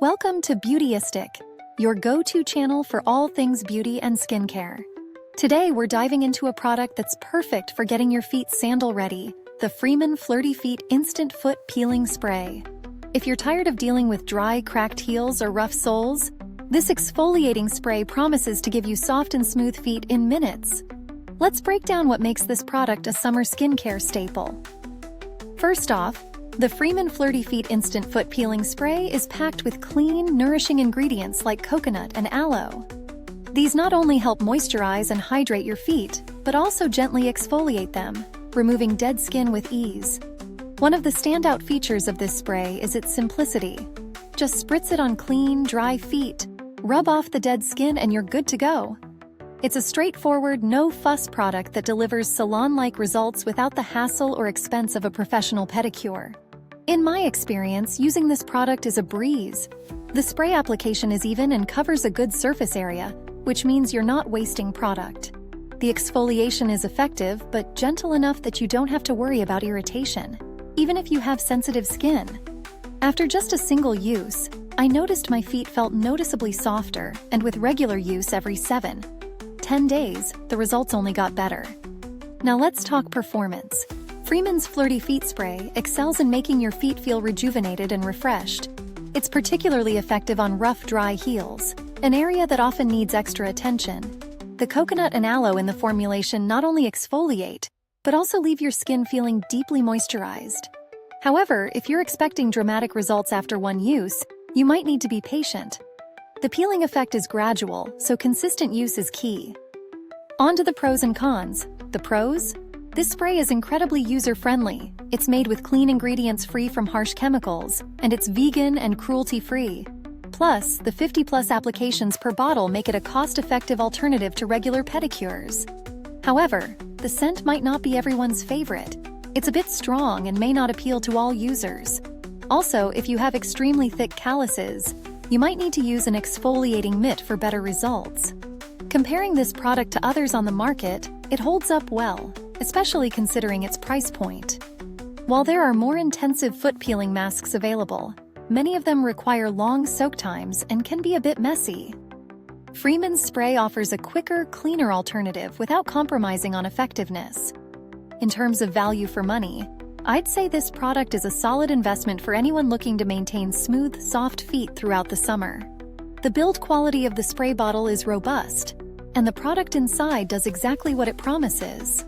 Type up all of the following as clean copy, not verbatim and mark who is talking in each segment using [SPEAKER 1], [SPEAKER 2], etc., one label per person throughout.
[SPEAKER 1] Welcome to Beautyistic, your go-to channel for all things beauty and skincare. Today we're diving into a product that's perfect for getting your feet sandal ready, the Freeman Flirty Feet Instant Foot Peeling Spray. If you're tired of dealing with dry, cracked heels or rough soles, this exfoliating spray promises to give you soft and smooth feet in minutes. Let's break down what makes this product a summer skincare staple. First off, the Freeman Flirty Feet Instant Foot Peeling Spray is packed with clean, nourishing ingredients like coconut and aloe. These not only help moisturize and hydrate your feet, but also gently exfoliate them, removing dead skin with ease. One of the standout features of this spray is its simplicity. Just spritz it on clean, dry feet, rub off the dead skin, and you're good to go. It's a straightforward, no-fuss product that delivers salon-like results without the hassle or expense of a professional pedicure. In my experience, using this product is a breeze. The spray application is even and covers a good surface area, which means you're not wasting product. The exfoliation is effective, but gentle enough that you don't have to worry about irritation, even if you have sensitive skin. After just a single use, I noticed my feet felt noticeably softer, and with regular use every 7-10 days, the results only got better. Now let's talk performance. Freeman's Flirty Feet Spray excels in making your feet feel rejuvenated and refreshed. It's particularly effective on rough, dry heels, an area that often needs extra attention. The coconut and aloe in the formulation not only exfoliate, but also leave your skin feeling deeply moisturized. However, if you're expecting dramatic results after one use, you might need to be patient. The peeling effect is gradual, so consistent use is key. On to the pros and cons. The pros? This spray is incredibly user-friendly. It's made with clean ingredients free from harsh chemicals, and it's vegan and cruelty-free. Plus, the 50+ applications per bottle make it a cost-effective alternative to regular pedicures. However, the scent might not be everyone's favorite. It's a bit strong and may not appeal to all users. Also, if you have extremely thick calluses, you might need to use an exfoliating mitt for better results. Comparing this product to others on the market, it holds up well, especially considering its price point. While there are more intensive foot peeling masks available, many of them require long soak times and can be a bit messy. Freeman's spray offers a quicker, cleaner alternative without compromising on effectiveness. In terms of value for money, I'd say this product is a solid investment for anyone looking to maintain smooth, soft feet throughout the summer. The build quality of the spray bottle is robust, and the product inside does exactly what it promises.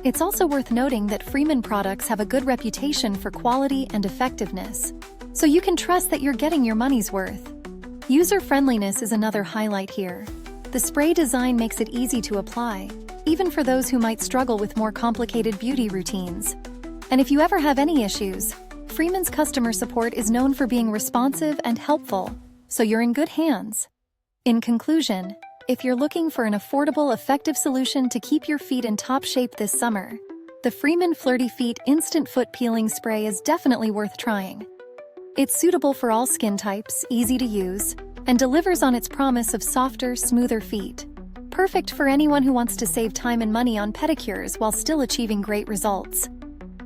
[SPEAKER 1] It's also worth noting that Freeman products have a good reputation for quality and effectiveness, so you can trust that you're getting your money's worth. User-friendliness is another highlight here. The spray design makes it easy to apply, even for those who might struggle with more complicated beauty routines. And if you ever have any issues, Freeman's customer support is known for being responsive and helpful, so you're in good hands. In conclusion, if you're looking for an affordable, effective solution to keep your feet in top shape this summer, the Freeman Flirty Feet Instant Foot Peeling Spray is definitely worth trying. It's suitable for all skin types, easy to use, and delivers on its promise of softer, smoother feet. Perfect for anyone who wants to save time and money on pedicures while still achieving great results.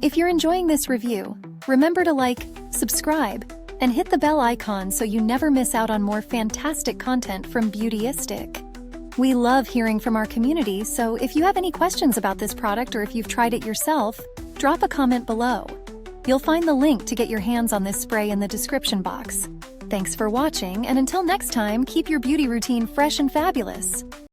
[SPEAKER 1] If you're enjoying this review, remember to like, subscribe, and hit the bell icon so you never miss out on more fantastic content from Beautyistic. We love hearing from our community, so if you have any questions about this product or if you've tried it yourself, drop a comment below. You'll find the link to get your hands on this spray in the description box. Thanks for watching, and until next time, keep your beauty routine fresh and fabulous.